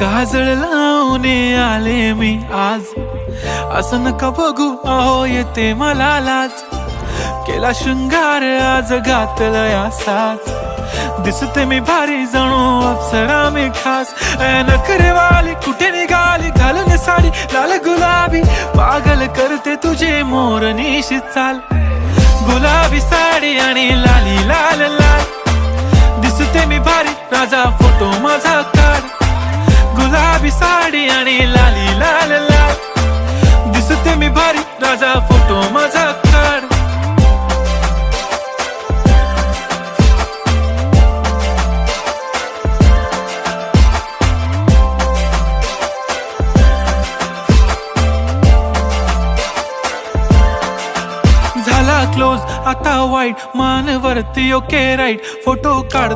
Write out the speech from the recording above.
काजळ लावून आले मी आज, असं नका बघू अहो येते मला लाज. केला शृंगार आज घातलंय असाच, दिसते मी भारी जणू अप्सरा मी खास. नखरेवाली कुठे निघाली घालून साडी लाल गुलाबी, पागल करते तुझे मोरनीशी चाल. गुलाबी साडी आणि लाली लाल लाल, दिसते मी भारी राजा फोटो माझा काढ. गुलाबी साडी आणि लाली लाल लाल, दिसते मी भारी राजा फोटो माझा काढ. झाला क्लोज आता वाईट, मान वरती ओके राईट, फोटो काढ